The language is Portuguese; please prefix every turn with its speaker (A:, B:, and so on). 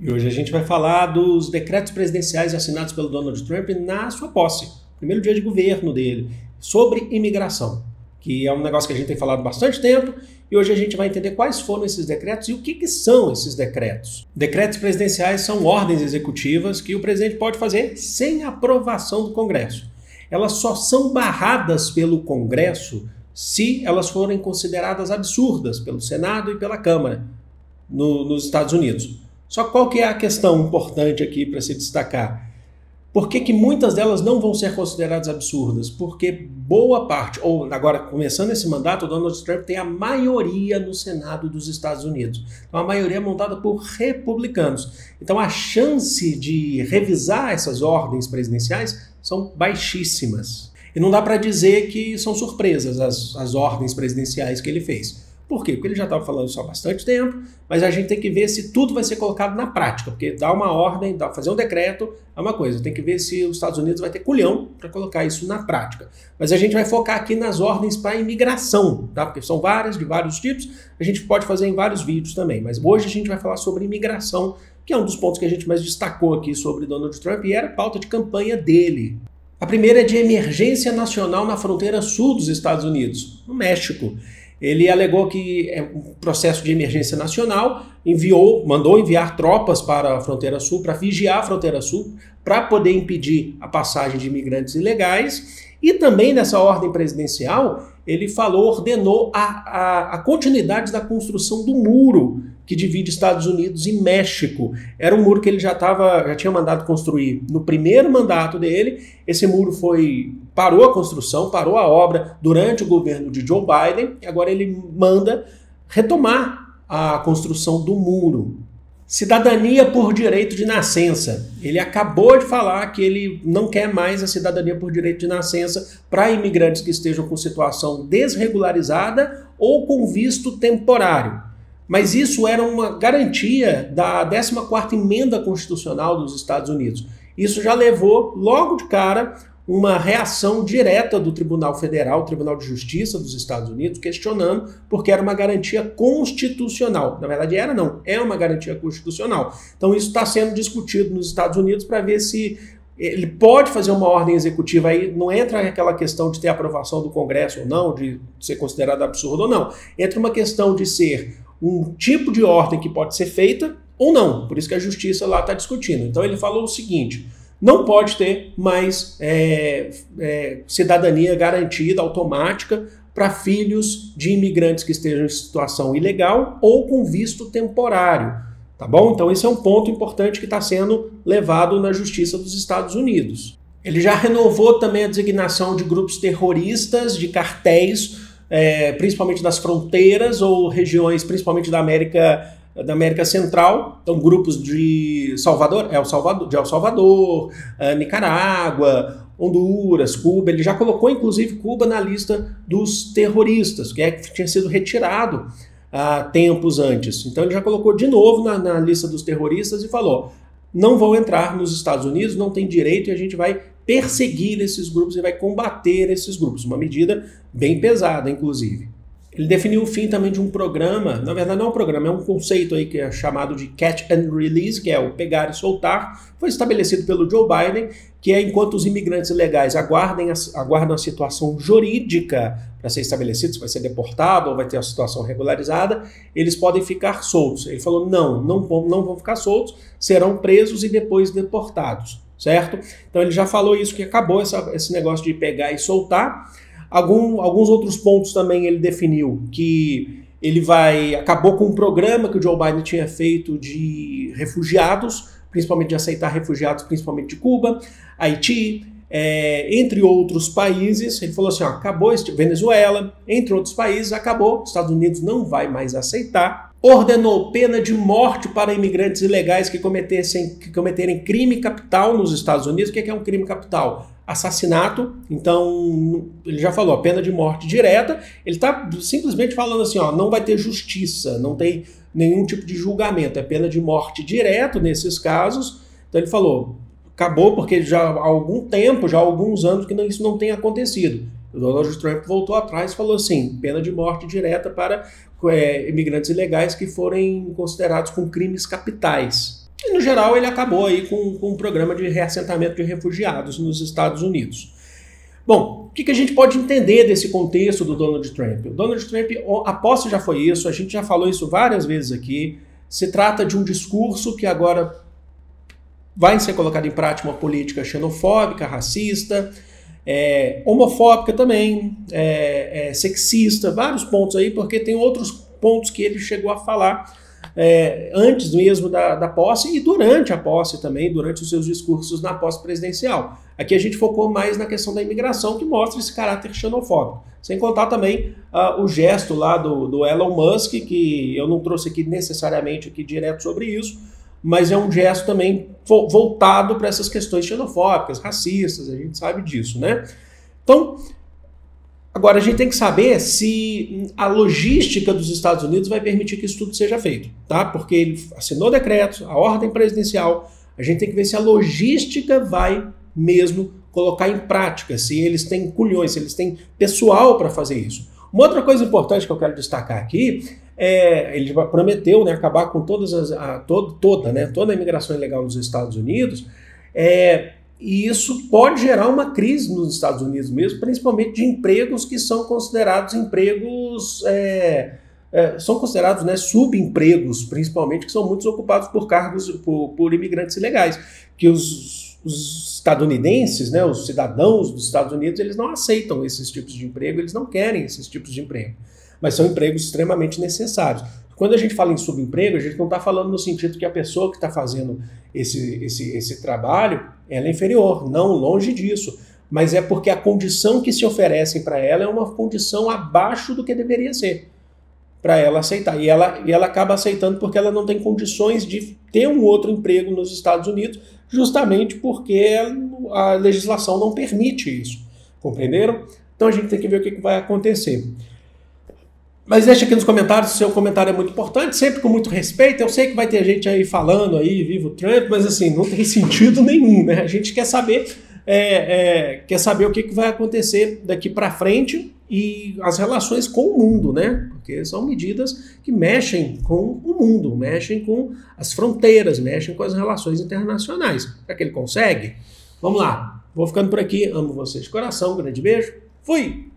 A: E hoje a gente vai falar dos decretos presidenciais assinados pelo Donald Trump na sua posse, primeiro dia de governo dele, sobre imigração, que é um negócio que a gente tem falado bastante tempo, e hoje a gente vai entender quais foram esses decretos e o que são esses decretos. Decretos presidenciais são ordens executivas que o presidente pode fazer sem aprovação do Congresso. Elas só são barradas pelo Congresso se elas forem consideradas absurdas pelo Senado e pela Câmara nos Estados Unidos. Só qual que é a questão importante aqui para se destacar? Por que muitas delas não vão ser consideradas absurdas? Porque boa parte, ou agora começando esse mandato, o Donald Trump tem a maioria no Senado dos Estados Unidos. Então a maioria é montada por republicanos. Então a chance de revisar essas ordens presidenciais são baixíssimas. E não dá para dizer que são surpresas as ordens presidenciais que ele fez. Por quê? Porque ele já estava falando isso há bastante tempo, mas a gente tem que ver se tudo vai ser colocado na prática, porque dar uma ordem, fazer um decreto é uma coisa, tem que ver se os Estados Unidos vai ter culhão para colocar isso na prática. Mas a gente vai focar aqui nas ordens para imigração, tá? Porque são várias, de vários tipos, a gente pode fazer em vários vídeos também, mas hoje a gente vai falar sobre imigração, que é um dos pontos que a gente mais destacou aqui sobre Donald Trump e era pauta de campanha dele. A primeira é de emergência nacional na fronteira sul dos Estados Unidos, no México. Ele alegou que é um processo de emergência nacional, mandou enviar tropas para a fronteira sul, para vigiar a fronteira sul, para poder impedir a passagem de imigrantes ilegais. E também nessa ordem presidencial, ele ordenou a continuidade da construção do muro que divide Estados Unidos e México. Era um muro que ele já tinha mandado construir no primeiro mandato dele. Esse muro parou a construção, parou a obra durante o governo de Joe Biden, e agora ele manda retomar a construção do muro. Cidadania por direito de nascença. Ele acabou de falar que ele não quer mais a cidadania por direito de nascença para imigrantes que estejam com situação desregularizada ou com visto temporário. Mas isso era uma garantia da 14ª emenda constitucional dos Estados Unidos. Isso já levou, logo de cara, uma reação direta do Tribunal Federal, Tribunal de Justiça dos Estados Unidos, questionando porque era uma garantia constitucional. Na verdade é uma garantia constitucional. Então isso está sendo discutido nos Estados Unidos para ver se ele pode fazer uma ordem executiva, aí não entra aquela questão de ter aprovação do Congresso ou não, de ser considerado absurdo ou não. Entra uma questão de ser um tipo de ordem que pode ser feita ou não. Por isso que a Justiça lá está discutindo. Então ele falou o seguinte: não pode ter mais cidadania garantida, automática, para filhos de imigrantes que estejam em situação ilegal ou com visto temporário. Tá bom? Então esse é um ponto importante que está sendo levado na Justiça dos Estados Unidos. Ele já renovou também a designação de grupos terroristas, de cartéis, principalmente das fronteiras ou regiões, principalmente da América Central, então grupos de El Salvador, Nicarágua, Honduras, Cuba. Ele já colocou inclusive Cuba na lista dos terroristas, que tinha sido retirado há tempos antes. Então ele já colocou de novo na lista dos terroristas e falou: não vão entrar nos Estados Unidos, não tem direito, e a gente vai perseguir esses grupos e vai combater esses grupos. Uma medida bem pesada, inclusive. Ele definiu o fim também de um programa, na verdade não é um programa, é um conceito aí que é chamado de catch and release, que é o pegar e soltar. Foi estabelecido pelo Joe Biden, que é enquanto os imigrantes ilegais aguardam a situação jurídica para ser estabelecido, se vai ser deportado ou vai ter a situação regularizada, eles podem ficar soltos. Ele falou: não vão ficar soltos, serão presos e depois deportados, certo? Então ele já falou isso, que acabou esse negócio de pegar e soltar. Alguns outros pontos também ele definiu, que acabou com um programa que o Joe Biden tinha feito de refugiados, principalmente de aceitar refugiados, principalmente de Cuba, Haiti, entre outros países. Ele falou assim: acabou, Venezuela, entre outros países, acabou, Estados Unidos não vai mais aceitar. Ordenou pena de morte para imigrantes ilegais que cometerem crime capital nos Estados Unidos. O que é um crime capital? Assassinato. Então ele já falou, pena de morte direta. Ele está simplesmente falando assim, não vai ter justiça, não tem nenhum tipo de julgamento, é pena de morte direto nesses casos. Então ele falou, acabou, porque já há algum tempo, já há alguns anos que isso não tem acontecido. O Donald Trump voltou atrás e falou assim, pena de morte direta para imigrantes ilegais que forem considerados com crimes capitais. E, no geral, ele acabou aí com um programa de reassentamento de refugiados nos Estados Unidos. Bom, o que a gente pode entender desse contexto do Donald Trump? O Donald Trump, a posse já foi isso, a gente já falou isso várias vezes aqui. Se trata de um discurso que agora vai ser colocado em prática uma política xenofóbica, racista, homofóbica também, sexista, vários pontos aí, porque tem outros pontos que ele chegou a falar antes mesmo da posse e durante a posse também, durante os seus discursos na posse presidencial. Aqui a gente focou mais na questão da imigração, que mostra esse caráter xenofóbico. Sem contar também o gesto lá do Elon Musk, que eu não trouxe aqui necessariamente aqui direto sobre isso, mas é um gesto também voltado para essas questões xenofóbicas, racistas, a gente sabe disso, né? Então, agora a gente tem que saber se a logística dos Estados Unidos vai permitir que isso tudo seja feito, tá? Porque ele assinou decretos, a ordem presidencial, a gente tem que ver se a logística vai mesmo colocar em prática, se eles têm culhões, se eles têm pessoal para fazer isso. Uma outra coisa importante que eu quero destacar aqui ele prometeu, né, acabar com toda a imigração ilegal nos Estados Unidos, e isso pode gerar uma crise nos Estados Unidos mesmo, principalmente de empregos que são considerados empregos, são considerados, né, subempregos, principalmente, que são muitos ocupados por cargos, por imigrantes ilegais, que os estadunidenses, né, os cidadãos dos Estados Unidos, eles não aceitam esses tipos de emprego, eles não querem esses tipos de emprego, mas são empregos extremamente necessários. Quando a gente fala em subemprego, a gente não está falando no sentido que a pessoa que está fazendo esse trabalho ela é inferior, não, longe disso, mas é porque a condição que se oferecem para ela é uma condição abaixo do que deveria ser, para ela aceitar. E ela acaba aceitando porque ela não tem condições de ter um outro emprego nos Estados Unidos, justamente porque a legislação não permite isso. Compreenderam? Então a gente tem que ver o que vai acontecer. Mas deixa aqui nos comentários, seu comentário é muito importante, sempre com muito respeito. Eu sei que vai ter gente aí falando aí, viva o Trump, mas assim, não tem sentido nenhum, né? A gente quer saber, o que vai acontecer daqui para frente e as relações com o mundo, né? Porque são medidas que mexem com o mundo, mexem com as fronteiras, mexem com as relações internacionais. Será que ele consegue? Vamos lá, vou ficando por aqui, amo vocês de coração, um grande beijo, fui!